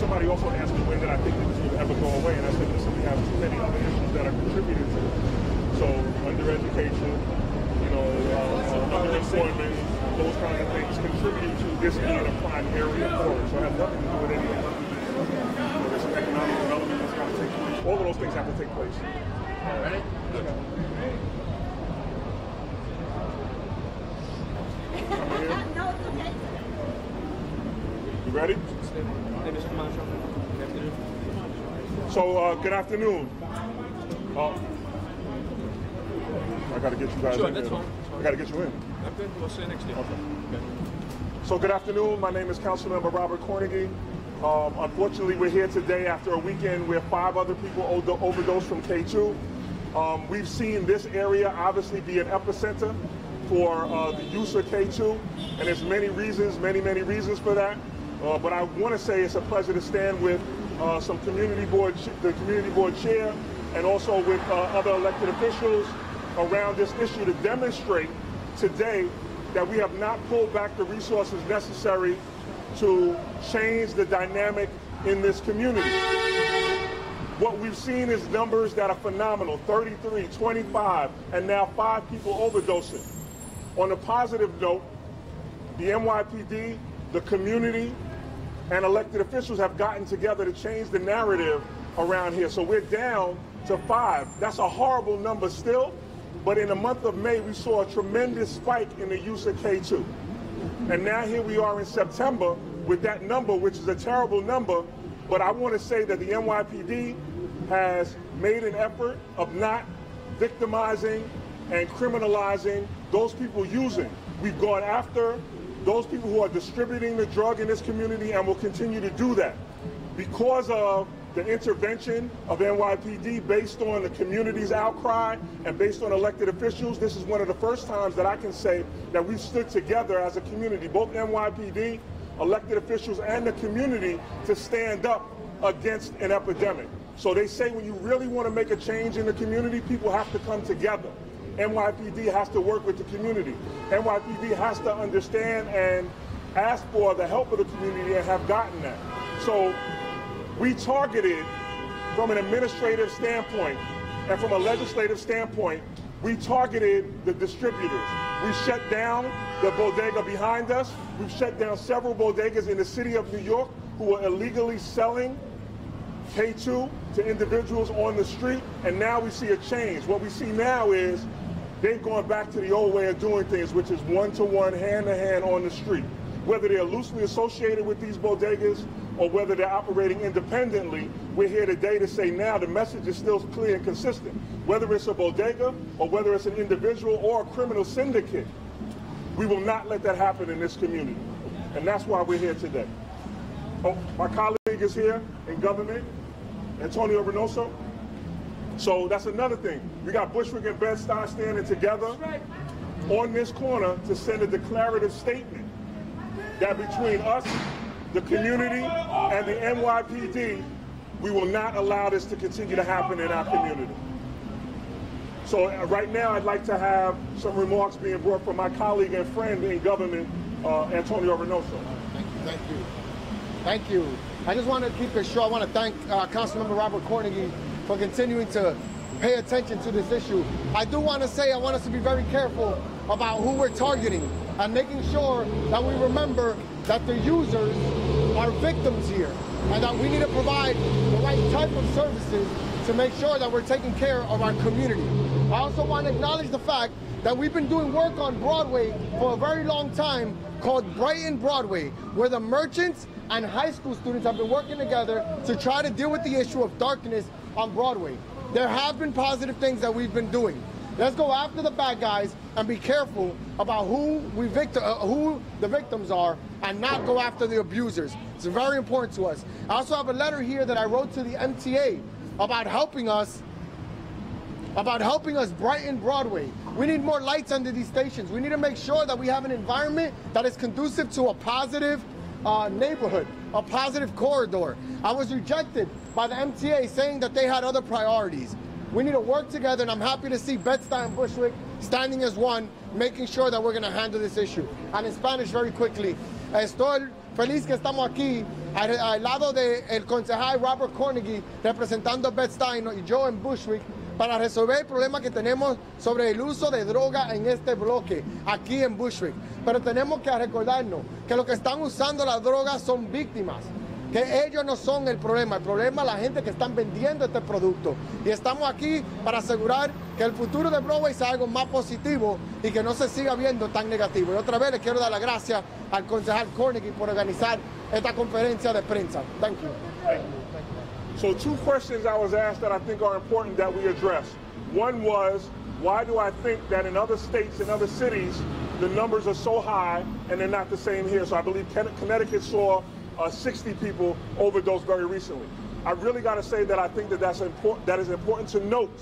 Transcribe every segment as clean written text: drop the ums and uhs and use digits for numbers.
Somebody also asked me when did I think that this would ever go away, and I said, listen, we have too many other issues that are contributing to it. So undereducation, underemployment, those kinds of things contribute to this being a prime area for it. So it has nothing to do with anything. There's some economic development that's got to take place. All of those things have to take place. Ready? You ready? So, good afternoon. I got to get you guys in. That's fine. I got to get you in. Okay, we'll see you next year. Okay. So, good afternoon. My name is Councilmember Robert Cornegy. Unfortunately, we're here today after a weekend where 5 other people overdosed from K2. We've seen this area obviously be an epicenter for the use of K2, and there's many reasons for that. But I want to say it's a pleasure to stand with the community board chair, and also with other elected officials around this issue to demonstrate today that we have not pulled back the resources necessary to change the dynamic in this community. What we've seen is numbers that are phenomenal: 33, 25, and now 5 people overdosing. On a positive note, the NYPD, the community, and elected officials have gotten together to change the narrative around here. So we're down to 5. That's a horrible number still, but in the month of May, we saw a tremendous spike in the use of K2. And now here we are in September with that number, which is a terrible number, but I want to say that the NYPD has made an effort of not victimizing and criminalizing those people using. We've gone after those people who are distributing the drug in this community, and will continue to do that. Because of the intervention of NYPD based on the community's outcry and based on elected officials, this is one of the first times that I can say that we've stood together as a community, both NYPD, elected officials, and the community, to stand up against an epidemic. So they say when you really want to make a change in the community, people have to come together. NYPD has to work with the community. NYPD has to understand and ask for the help of the community, and have gotten that. So we targeted, from an administrative standpoint and from a legislative standpoint, we targeted the distributors. We shut down the bodega behind us. We've shut down several bodegas in the city of New York who are illegally selling K2 to individuals on the street, and now we see a change. What we see now is they've gone back to the old way of doing things, which is one-to-one, hand-to-hand on the street. Whether they're loosely associated with these bodegas or whether they're operating independently, we're here today to say now the message is still clear and consistent. Whether it's a bodega or whether it's an individual or a criminal syndicate, we will not let that happen in this community. And that's why we're here today. Oh, my colleague is here in government, Antonio Reynoso. So that's another thing. We got Bushwick and Bed-Stuy standing together on this corner to send a declarative statement that between us, the community, and the NYPD, we will not allow this to continue to happen in our community. So right now, I'd like to have some remarks being brought from my colleague and friend in government, Antonio Reynoso. Thank you. Thank you. I just want to keep it short. I want to thank Councilmember Robert Cornegy for continuing to pay attention to this issue. I do want to say I want us to be very careful about who we're targeting and making sure that we remember that the users are victims here and that we need to provide the right type of services to make sure that we're taking care of our community. I also want to acknowledge the fact that we've been doing work on Broadway for a very long time called Brighten Broadway, where the merchants and high school students have been working together to try to deal with the issue of darkness on Broadway. There have been positive things that we've been doing. Let's go after the bad guys and be careful about who the victims are and not go after the abusers. It's very important to us. I also have a letter here that I wrote to the MTA about helping us brighten Broadway. We need more lights under these stations. We need to make sure that we have an environment that is conducive to a positive neighborhood, a positive corridor. I was rejected by the MTA saying that they had other priorities. We need to work together, and I'm happy to see Bed-Stuy and Bushwick standing as one, making sure that we're going to handle this issue. And in Spanish, very quickly, estoy feliz que estamos aquí al lado del concejal Robert Cornegy, representando Bed-Stuy y yo en Bushwick, para resolver el problema que tenemos sobre el uso de droga en este bloque, aquí en Bushwick. Pero tenemos que recordarnos que los que están usando la droga son víctimas, que ellos no son el problema es la gente que están vendiendo este producto. Y estamos aquí para asegurar que el futuro de Broadway sea algo más positivo y que no se siga viendo tan negativo. Y otra vez le quiero dar las gracias al concejal Cornegy por organizar esta conferencia de prensa. Thank you. Thank you. So 2 questions I was asked that I think are important that we address. One was, why do I think that in other states and other cities, the numbers are so high and they're not the same here? So I believe Connecticut saw 60 people overdose very recently. I really got to say that I think that that is important to note,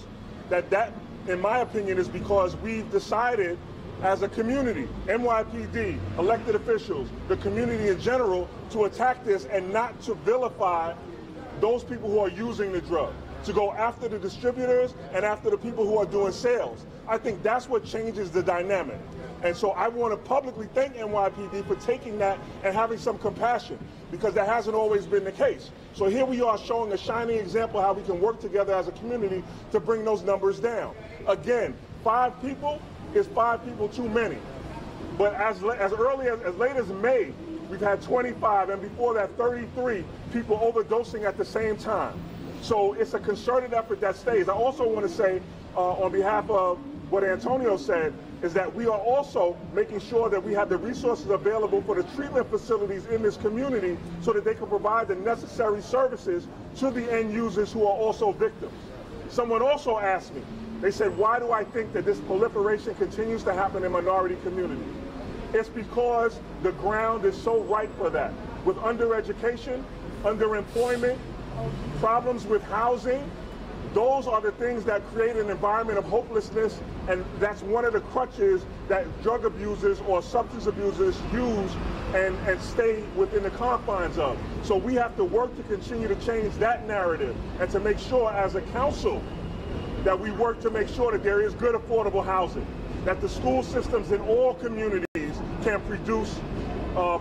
that in my opinion is because we've decided as a community, NYPD, elected officials, the community in general, to attack this and not to vilify those people who are using the drug, to go after the distributors and after the people who are doing sales. I think that's what changes the dynamic. And so I want to publicly thank NYPD for taking that and having some compassion, because that hasn't always been the case. So here we are showing a shining example how we can work together as a community to bring those numbers down. Again, 5 people is 5 people too many. But as late as May, we've had 25, and before that 33 people overdosing at the same time. So it's a concerted effort that stays. I also want to say, on behalf of what Antonio said, is that we are also making sure that we have the resources available for the treatment facilities in this community so that they can provide the necessary services to the end users who are also victims. Someone also asked me, they said, why do I think that this proliferation continues to happen in minority communities? It's because the ground is so ripe for that. With undereducation, underemployment, problems with housing, those are the things that create an environment of hopelessness, and that's one of the crutches that drug abusers or substance abusers use and stay within the confines of. So we have to work to continue to change that narrative and to make sure as a council that we work to make sure that there is good affordable housing, that the school systems in all communities can produce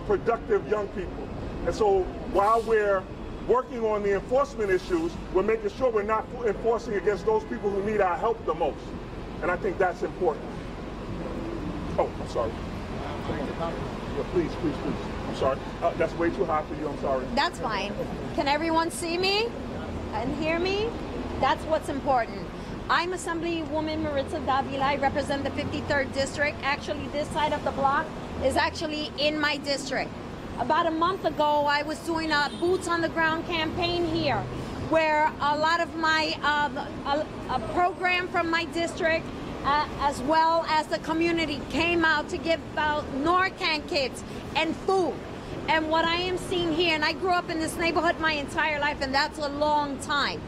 productive young people. And so while we're working on the enforcement issues, we're making sure we're not enforcing against those people who need our help the most. And I think that's important. Oh, I'm sorry. Yeah, please. I'm sorry. That's way too high for you. I'm sorry. That's fine. Can everyone see me and hear me? That's what's important. I'm Assemblywoman Maritza Davila. I represent the 53rd District. Actually, this side of the block is actually in my district. About a month ago, I was doing a boots on the ground campaign here, where a lot of my a program from my district, as well as the community, came out to give out Narcan kits and food. And what I am seeing here, and I grew up in this neighborhood my entire life, and that's a long time.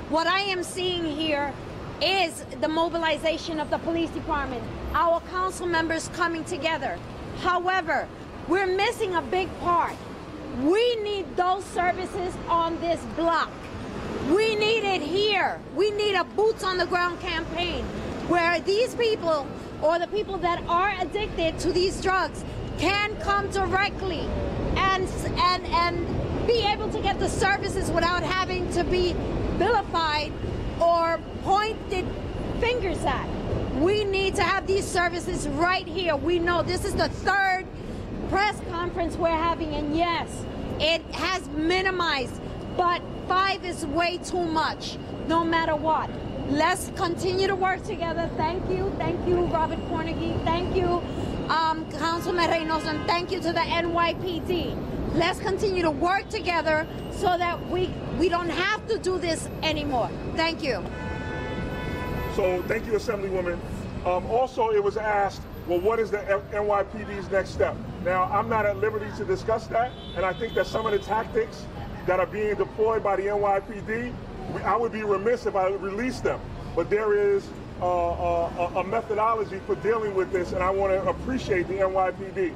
What I am seeing here is the mobilization of the police department, our council members coming together. However, we're missing a big part. We need those services on this block. We need it here. We need a boots on the ground campaign where these people, or the people that are addicted to these drugs, can come directly and be able to get the services without having to be vilified or pointed fingers at. We need to have these services right here. We know this is the 3rd press conference we're having, and yes, it has minimized, but 5 is way too much, no matter what. Let's continue to work together. Thank you, Robert Cornegy. Thank you, Councilman Reynoso, and thank you to the NYPD. Let's continue to work together so that we don't have to do this anymore. Thank you. So thank you, Assemblywoman. Also, it was asked, well, what is the NYPD's next step? Now, I'm not at liberty to discuss that, and I think that some of the tactics that are being deployed by the NYPD, I would be remiss if I released them. But there is a methodology for dealing with this, and I want to appreciate the NYPD.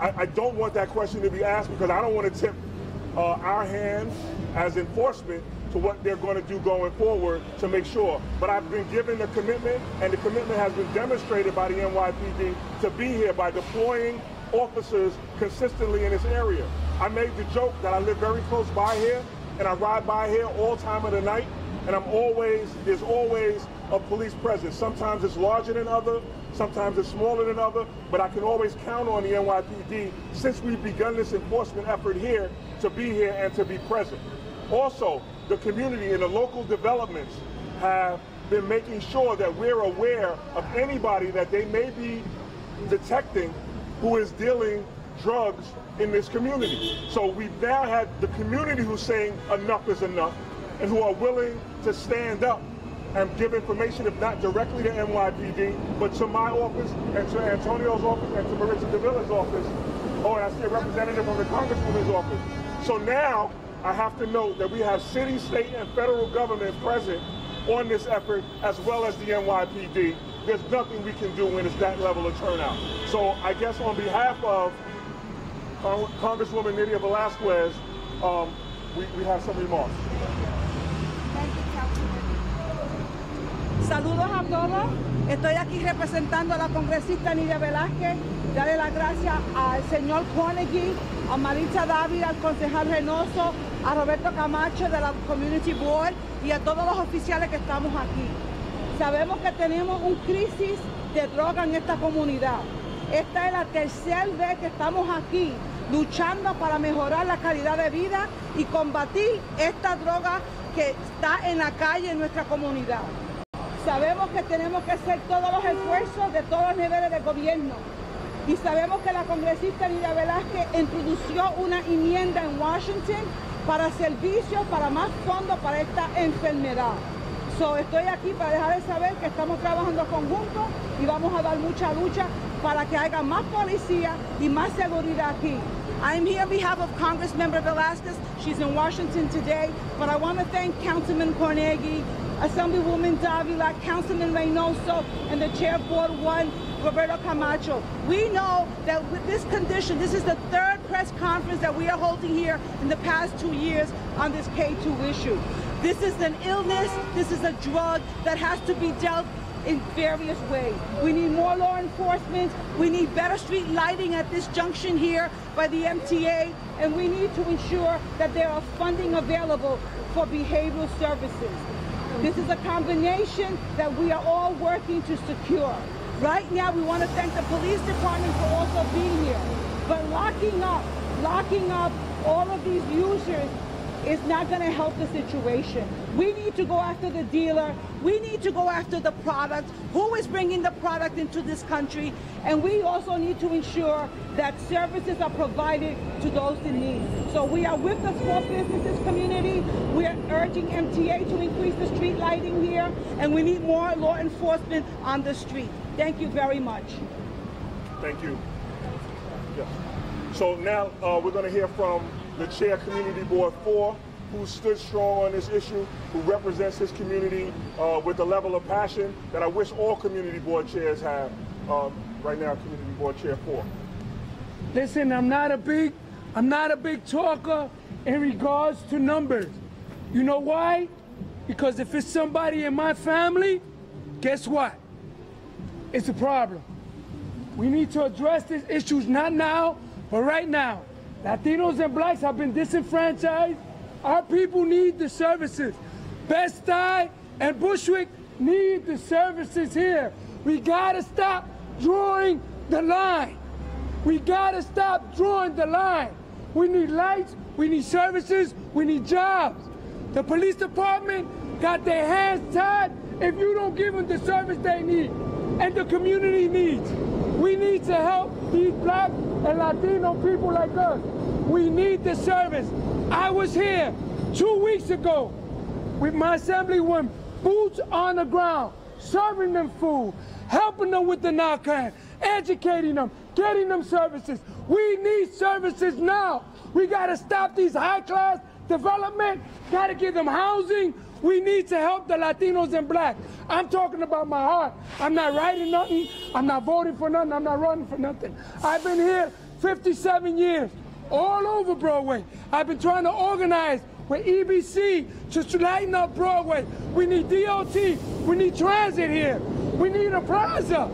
I don't want that question to be asked because I don't want to tip our hands as enforcement to what they're going to do going forward to make sure. But I've been given the commitment, and the commitment has been demonstrated by the NYPD to be here by deploying officers consistently in this area. I made the joke that I live very close by here, and I ride by here all time of the night, and there's always a police presence. Sometimes it's larger than other, sometimes it's smaller than other, but I can always count on the NYPD since we've begun this enforcement effort here to be here and to be present. Also, the community and the local developments have been making sure that we're aware of anybody that they may be detecting who is dealing drugs in this community. So we've now had the community who's saying enough is enough and who are willing to stand up and give information, if not directly to NYPD, but to my office and to Antonio's office and to Maritza Davila's office. Oh, and I see a representative from the Congresswoman's office. So now I have to note that we have city, state, and federal government present on this effort, as well as the NYPD. There's nothing we can do when it's that level of turnout. So I guess on behalf of Congresswoman Nydia Velázquez, we have some remarks. Saludos a todos. Estoy aquí representando a la congresista Nydia Velázquez. Darle las gracias al señor Cornegy, a Maritza Dávila, al concejal Reynoso, a Roberto Camacho de la Community Board y a todos los oficiales que estamos aquí. Sabemos que tenemos un crisis de droga en esta comunidad. Esta es la tercera vez que estamos aquí luchando para mejorar la calidad de vida y combatir esta droga que está en la calle en nuestra comunidad. Sabemos que tenemos que hacer todos los esfuerzos de todos los niveles de gobierno. Y sabemos que la congresista Nydia Velázquez introdució una enmienda en Washington para servicios, para más fondos para esta enfermedad. Estoy aquí para dejarles saber que estamos trabajando conjuntos y vamos a dar mucha lucha para que haya más policía y más seguridad aquí. I'm here on behalf of Congressmember Velázquez. She's in Washington today, but I want to thank Councilman Cornegy, Assemblywoman Davila, Councilman Reynoso, and the Chair of Board 1, Roberto Camacho. We know that with this condition, this is the third press conference that we are holding here in the past 2 years on this K2 issue. This is an illness, this is a drug that has to be dealt in various ways. We need more law enforcement, we need better street lighting at this junction here by the MTA, and we need to ensure that there are funding available for behavioral services. This is a combination that we are all working to secure. Right now, we want to thank the police department for also being here. But locking up all of these users is not going to help the situation. We need to go after the dealer. We need to go after the product. Who is bringing the product into this country? And we also need to ensure that services are provided to those in need. So we are with the small businesses community. We are urging MTA to increase the street lighting here, and we need more law enforcement on the street. Thank you very much. Thank you. Yes. So now we're going to hear from the Chair Community Board 4, who stood strong on this issue, who represents his community with a level of passion that I wish all community board chairs have. Right now, Community Board Chair 4. Listen, I'm not a big talker in regards to numbers. You know why? Because if it's somebody in my family, guess what? It's a problem. We need to address these issues not now, but right now. Latinos and blacks have been disenfranchised. Our people need the services. Bed-Stuy and Bushwick need the services here. We gotta stop drawing the line. We gotta stop drawing the line. We need lights, we need services, we need jobs. The police department got their hands tied if you don't give them the service they need and the community needs. We need to help these black and Latino people like us. We need the service. I was here 2 weeks ago with my assemblywoman, boots on the ground, serving them food, helping them with the Narcan, educating them, getting them services. We need services now. We got to stop these high-class development, got to give them housing. We need to help the Latinos and blacks. I'm talking about my heart. I'm not writing nothing. I'm not voting for nothing. I'm not running for nothing. I've been here 57 years, all over Broadway. I've been trying to organize with EBC to lighten up Broadway. We need DOT. We need transit here. We need a plaza.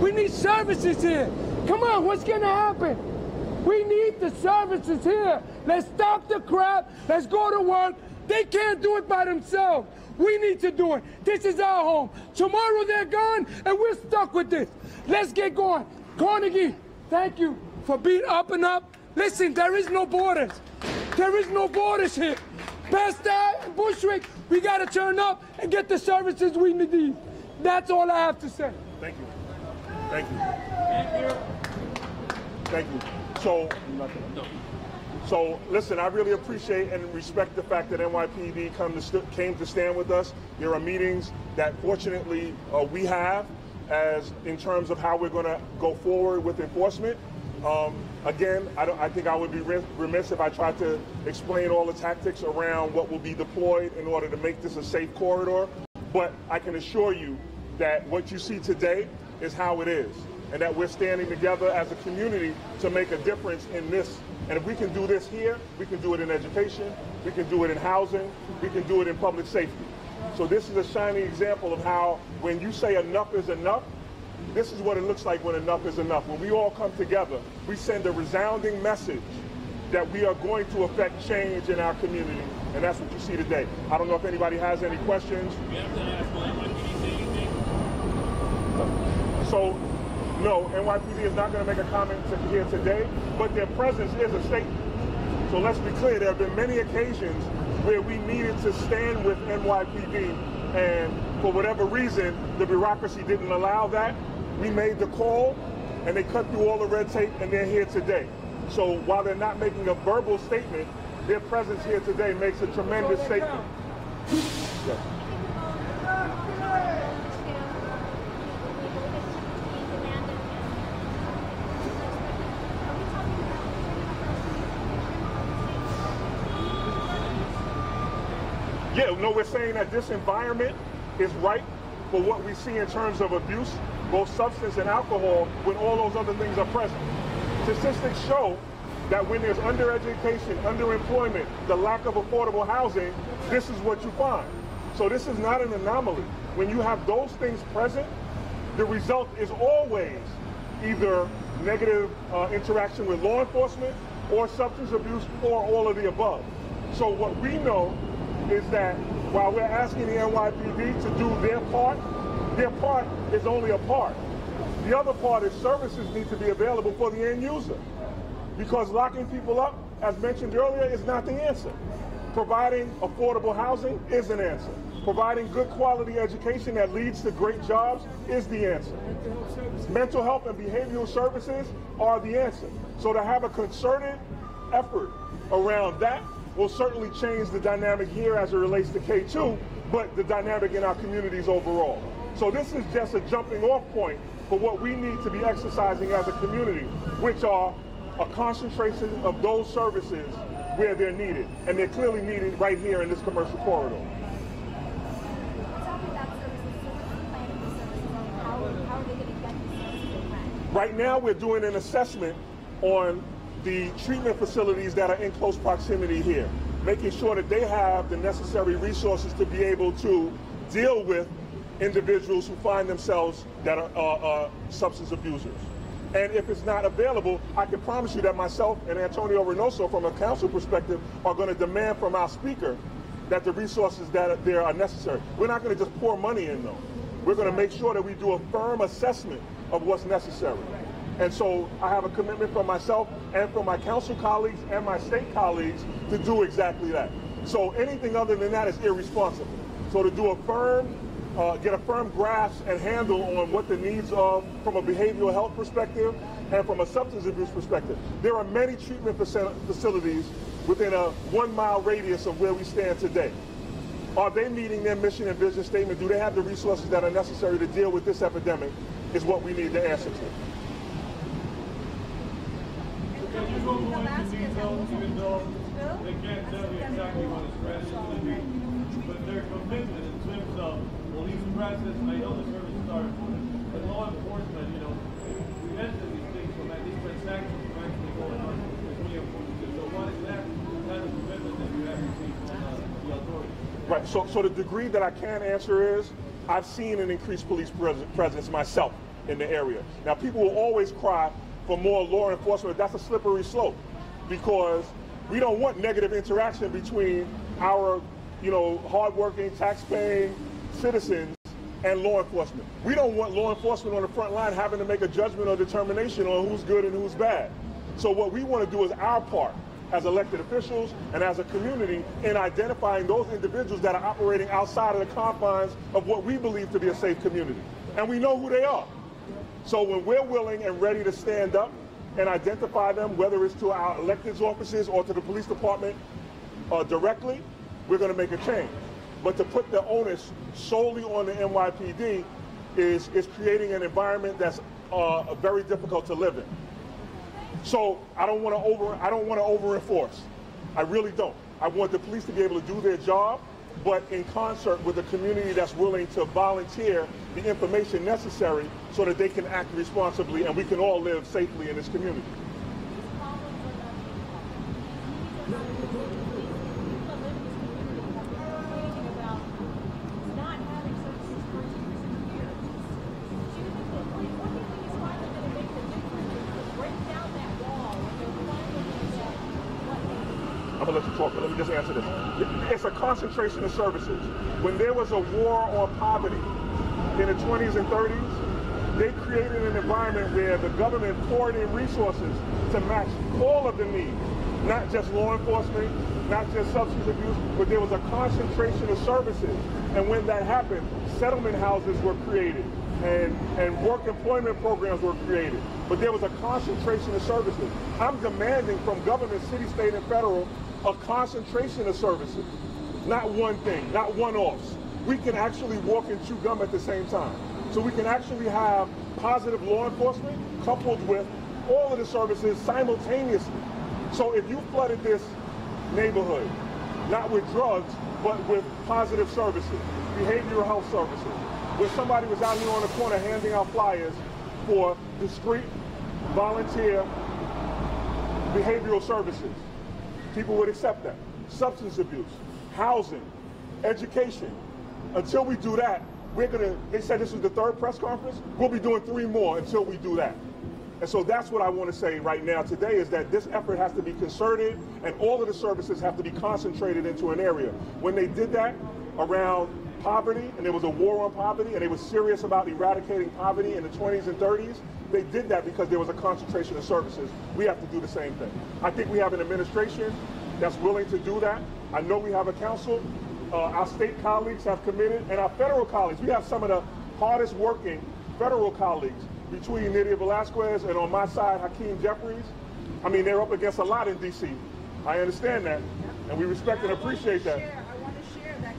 We need services here. Come on, what's going to happen? We need the services here. Let's stop the crap. Let's go to work. They can't do it by themselves. We need to do it. This is our home. Tomorrow they're gone, and we're stuck with this. Let's get going. Carnegie, thank you for being up and up. Listen, there is no borders. There is no borders here. Best-Eye and Bushwick, we got to turn up and get the services we need. That's all I have to say. Thank you. Thank you. Thank you. So listen, I really appreciate and respect the fact that NYPD came to stand with us. There are meetings that fortunately we have as in terms of how we're going to go forward with enforcement. Again, I think I would be remiss if I tried to explain all the tactics around what will be deployed in order to make this a safe corridor. But I can assure you that what you see today is how it is, and that we're standing together as a community to make a difference in this. And if we can do this here, we can do it in education, we can do it in housing, we can do it in public safety. So this is a shining example of how when you say enough is enough, this is what it looks like when enough is enough. When we all come together, we send a resounding message that we are going to affect change in our community. And that's what you see today. I don't know if anybody has any questions. So, no, NYPD is not going to make a comment here today, but their presence is a statement. So let's be clear, there have been many occasions where we needed to stand with NYPD, and for whatever reason, the bureaucracy didn't allow that. We made the call, and they cut through all the red tape, and they're here today. So while they're not making a verbal statement, their presence here today makes a tremendous statement. Yes. Yeah, no, we're saying that this environment is right for what we see in terms of abuse, both substance and alcohol, when all those other things are present. Statistics show that when there's undereducation, underemployment, the lack of affordable housing, this is what you find. So this is not an anomaly. When you have those things present, the result is always either negative interaction with law enforcement or substance abuse or all of the above. So what we know is that while we're asking the NYPD to do their part is only a part. The other part is services need to be available for the end user. Because locking people up, as mentioned earlier, is not the answer. Providing affordable housing is an answer. Providing good quality education that leads to great jobs is the answer. Mental health and behavioral services are the answer. So to have a concerted effort around that will certainly change the dynamic here as it relates to K2, but the dynamic in our communities overall. So this is just a jumping off point for what we need to be exercising as a community, which are a concentration of those services where they're needed. And they're clearly needed right here in this commercial corridor. Right now we're doing an assessment on the treatment facilities that are in close proximity here, making sure that they have the necessary resources to be able to deal with individuals who find themselves that are substance abusers. And if it's not available, I can promise you that myself and Antonio Reynoso, from a council perspective, are going to demand from our speaker that the resources that are there are necessary. We're not going to just pour money in, though. We're going to make sure that we do a firm assessment of what's necessary. And so I have a commitment from myself and from my council colleagues and my state colleagues to do exactly that. So anything other than that is irresponsible. So to do a firm get a firm grasp and handle on what the needs are from a behavioral health perspective and from a substance abuse perspective. There are many treatment facilities within a 1 mile radius of where we stand today. Are they meeting their mission and vision statement? Do they have the resources that are necessary to deal with this epidemic is what we need the answer to. Can you go more into detail, even though they can't tell you exactly what a strategy is going to be, but their commitment in terms of police presence, I know the services are important, but law enforcement, you know, preventing these things from these transactions from actually going on is really important too. So what is that kind of commitment that you have received from the authorities? Right, so the degree that I can answer is, I've seen an increased police presence myself in the area. Now, people will always cry for more law enforcement. That's a slippery slope, because we don't want negative interaction between our, hardworking, tax-paying citizens and law enforcement. We don't want law enforcement on the front line having to make a judgment or determination on who's good and who's bad. So what we want to do is our part as elected officials and as a community in identifying those individuals that are operating outside of the confines of what we believe to be a safe community. And we know who they are. So when we're willing and ready to stand up and identify them, whether it's to our elected offices or to the police department directly, we're going to make a change. But to put the onus solely on the NYPD is creating an environment that's very difficult to live in. So I don't want to over-enforce. I really don't. I want the police to be able to do their job, but in concert with a community that's willing to volunteer the information necessary so that they can act responsibly and we can all live safely in this community. I'm going to let you talk, but let me just answer this. It's a concentration of services. When there was a war on poverty in the 20s and 30s, they created an environment where the government poured in resources to match all of the needs, not just law enforcement, not just substance abuse, but there was a concentration of services. And when that happened, settlement houses were created and work employment programs were created. But there was a concentration of services. I'm demanding from government, city, state, and federal a concentration of services, not one thing, not one-offs. We can actually walk and chew gum at the same time. So we can actually have positive law enforcement coupled with all of the services simultaneously. So if you flooded this neighborhood, not with drugs, but with positive services, behavioral health services, where somebody was out here on the corner handing out flyers for discreet, volunteer behavioral services, people would accept that. Substance abuse, housing, education. Until we do that, they said this was the 3rd press conference, we'll be doing 3 more until we do that. And so that's what I want to say right now today is that this effort has to be concerted and all of the services have to be concentrated into an area. When they did that around poverty, and there was a war on poverty, and they were serious about eradicating poverty in the 20s and 30s, they did that because there was a concentration of services. We have to do the same thing. I think we have an administration that's willing to do that. I know we have a council. Our state colleagues have committed, and our federal colleagues. We have some of the hardest working federal colleagues between Nydia Velasquez and on my side, Hakeem Jeffries. I mean, they're up against a lot in D.C. I understand that, and we respect and appreciate that. I want to share that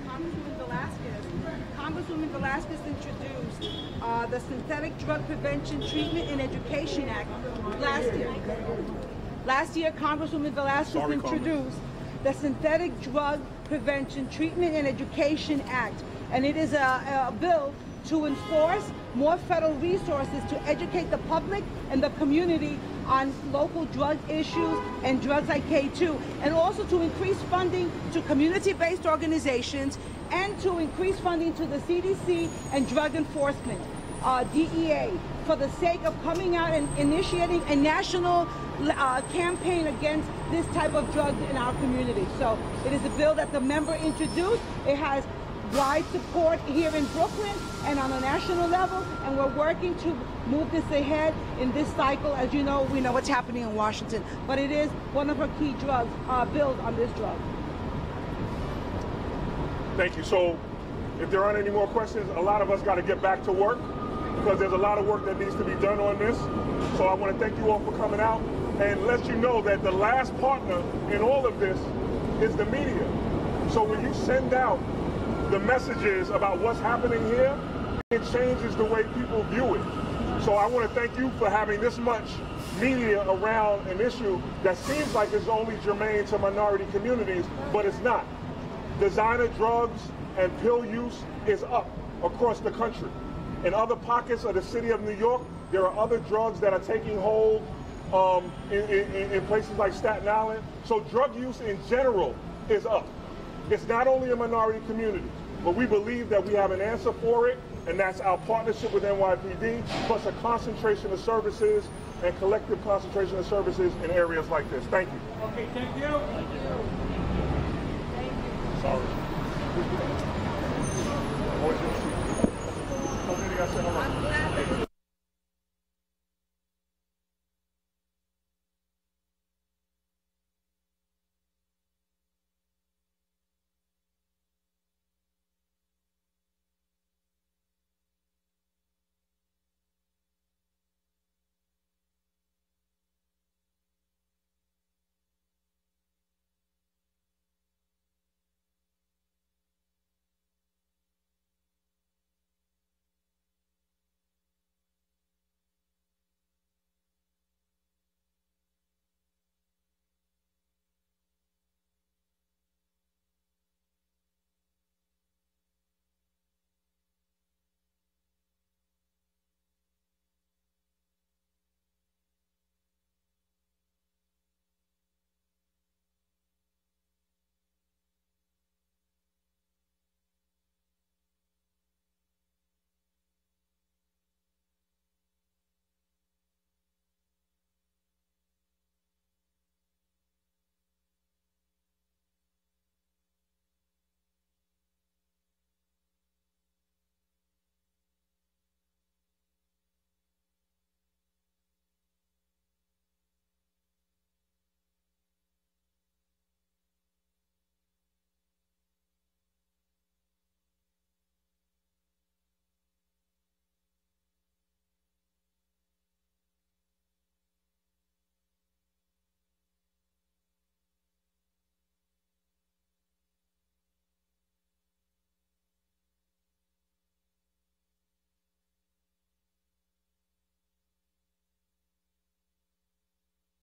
Congresswoman Velasquez introduced the Synthetic Drug Prevention, Treatment, and Education Act last year. Last year, Congresswoman Velasquez introduced the Synthetic Drug Prevention, Treatment, and Education Act, and it is a bill to enforce more federal resources to educate the public and the community on local drug issues and drugs like K2, and also to increase funding to community-based organizations and to increase funding to the CDC and drug enforcement, DEA, for the sake of coming out and initiating a national campaign against this type of drugs in our community. So it is a bill that the member introduced. It has wide support here in Brooklyn and on a national level, and we're working to move this ahead in this cycle. As you know, we know what's happening in Washington, but it is one of her key bills on this drug. Thank you. So if there aren't any more questions, a lot of us got to get back to work because there's a lot of work that needs to be done on this. So I want to thank you all for coming out and let you know that the last partner in all of this is the media. So when you send out the messages about what's happening here, it changes the way people view it. So I want to thank you for having this much media around an issue that seems like it's only germane to minority communities, but it's not. Designer drugs and pill use is up across the country. In other pockets of the city of New York, there are other drugs that are taking hold in places like Staten Island. So drug use in general is up. It's not only a minority community, but we believe that we have an answer for it, and that's our partnership with NYPD, plus a concentration of services and collective concentration of services in areas like this. Thank you. Okay, thank you. Thank you. Sorry. How many I said?